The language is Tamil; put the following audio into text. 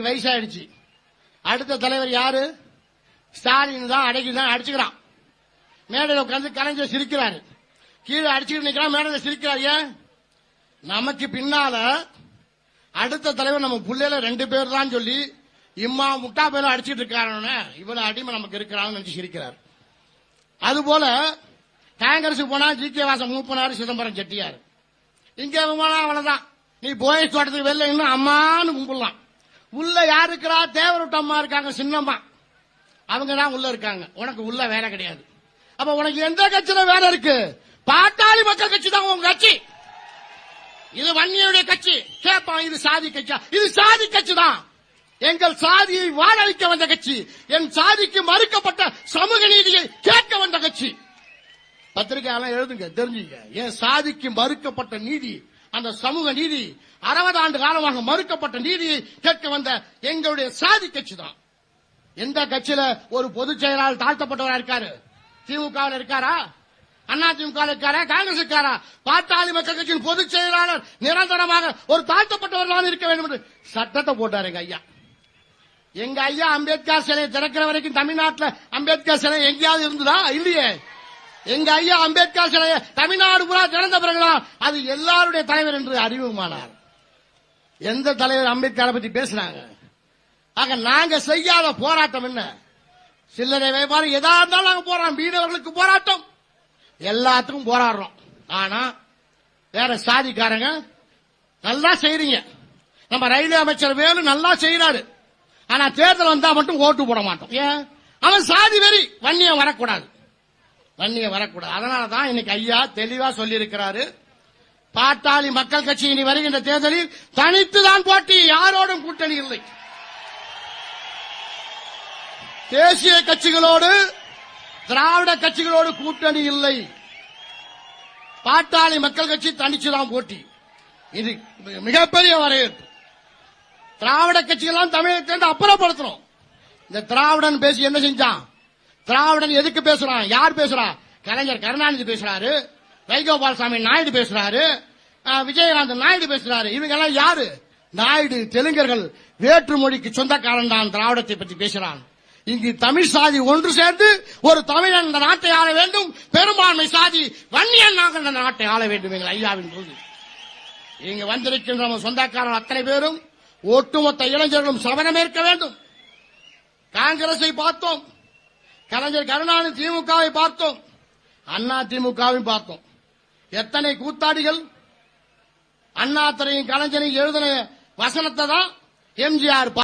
கலைஞருக்கு வயசாயிடுச்சு. அடுத்த தலைவர் யாரு? ஸ்டாலின் தான். அடிச்சுக்கிறான். மேடையில் உட்கார்ந்து கலைஞர் சிரிக்கிறாரு. கீழே அடிச்சுக்கிட்டு நிக்கிறான், மேடையில் சிரிக்கிறார். ஏன்? நமக்கு பின்னால அடுத்த தலைவர் நம்ம புள்ளையில 2 பேர் தான் சொல்லி இம்மா முட்டா பேரும் அடிச்சுட்டு இருக்காரு. இவ்வளவு அடிமை நமக்கு இருக்கிறான்னு நினைச்சு சிரிக்கிறார். அதுபோல காங்கிரஸ் போனா ஜி.கே. வாசன் மூப்பனாரு, சிதம்பரம் செட்டியார். இங்க போனா அவ்வளவுதான். நீ போய் தோட்டத்துக்கு வெளில இன்னும் அம்மான்னு கும்பிடலாம். உள்ள யாரு இருக்கிறா? தேவரூட்ட அம்மா இருக்காங்க, சின்னம்மா. அவங்க தான் உள்ள இருக்காங்க. உனக்கு உள்ள வேலை கிடையாது. அப்ப உனக்கு எந்த கட்சியில வேலை இருக்கு? பாட்டாளி மக்கள் கட்சி தான் உங்க கட்சி. இது வன்னியுடைய கட்சி. கேட்பான், இது சாதி கட்சியா? இது சாதி கட்சி தான். எங்கள் சாதியை வாழ வைக்க வந்த கட்சி. என் சாதிக்கு மறுக்கப்பட்ட சமூக நீதியை கேட்க வந்த கட்சி. பத்திரிகையாளர் எழுதுங்க, தெரிஞ்சுங்க. என் சாதிக்கு மறுக்கப்பட்ட நீதி, அந்த சமூக நீதி, 60 ஆண்டு காலமாக மறுக்கப்பட்ட நீதியை கேட்க வந்த எங்களுடைய சாதி கட்சி தான். எந்த கட்சியில ஒரு பொதுச் செயலாளர் தாழ்த்தப்பட்டவரா இருக்காரு? திமுக இருக்காரா? அண்ணா திமுக இருக்காரா? காங்கிரஸ் இருக்காரா? பாட்டாளி மக்கள் கட்சியின் பொதுச் செயலாளர் நிரந்தரமாக ஒரு தாழ்த்தப்பட்டவர்களாக இருக்க வேண்டும் என்று சட்டத்தை போட்டாரு எங்க ஐயா. எங்க ஐயா அம்பேத்கர் சிலையை திறக்கிற வரைக்கும் தமிழ்நாட்டில் அம்பேத்கர் சிலை எங்கேயாவது இருந்ததா? இல்லையே. எங்க ஐயா அம்பேத்கர் சிலையை தமிழ்நாடு பூரா திறந்த பிறகுதான் அது எல்லாருடைய தலைவர் என்று அறிமுகமானார். எந்த தலைவர் அம்பேத்கரை பத்தி பேசினாங்க? ஆக நாங்க செய்யாத போராட்டம் என்ன? சில்லறை வியாபாரம் எதா இருந்தாலும் நாங்க போராட்டம். மீனவர்களுக்கு போராட்டம், எல்லாத்துக்கும் போராடுறோம். ஆனா வேற சாதிக்காரங்க நல்லா செய்றீங்க. நம்ம ரயில்வே அமைச்சர் வேலு நல்லா செய்யறாரு. ஆனா தேர்தல் வந்தா மட்டும் ஓட்டு போட மாட்டோம். ஏன்? அவன் சாதி வெறி. வன்னியம் வரக்கூடாது. அதனாலதான் இன்னைக்கு ஐயா தெளிவா சொல்லி இருக்கிறாரு. பாட்டாளி மக்கள் கட்சி இனி வருகின்ற தேர்தலில் தனித்துதான் போட்டி, யாரோடும் கூட்டணி இல்லை. தேசிய கட்சிகளோடு, திராவிட கட்சிகளோடு கூட்டணி இல்லை. பாட்டாளி மக்கள் கட்சி தனிச்சுதான் போட்டி. இது மிகப்பெரிய வரவேற்பு. திராவிட கட்சிகள் தமிழகத்தை அப்புறப்படுத்தணும். இந்த திராவிடன் பேசி என்ன செஞ்சான்? திராவிடன் எதுக்கு பேசுறான்? யார் பேசுறா? கலைஞர் கருணாநிதி பேசுறாரு, வைகோபாலசாமி நாயுடு பேசுறாரு, விஜயகாந்த் நாயுடு பேசுறாரு. இவங்க எல்லாம் யாரு? நாயுடு தெலுங்கர்கள். வேற்றுமொழிக்கு சொந்தக்காரன் தான் திராவிடத்தை பற்றி பேசுறான். இங்கு தமிழ் சாதி ஒன்று சேர்ந்து ஒரு தமிழன் இந்த நாட்டை ஆள வேண்டும். பெரும்பான்மை சாதி வன்னியன் நாங்கள் இந்த நாட்டை ஆள வேண்டும். எங்கள் ஐயாவின் போது இங்கு வந்திருக்கின்ற சொந்தக்காரன் அத்தனை பேரும், ஒட்டுமொத்த இளைஞர்களும் சபதமேற்க வேண்டும். காங்கிரஸை பார்த்தோம், கலைஞர் கருணாநிதி திமுகவை பார்த்தோம், அண்ணா திமுகவை பார்த்தோம். எத்தனை கூத்தாடிகள்! அண்ணாத்துறையும் கலைஞரையும் எழுதின வசனத்தை தான் எம்ஜிஆர்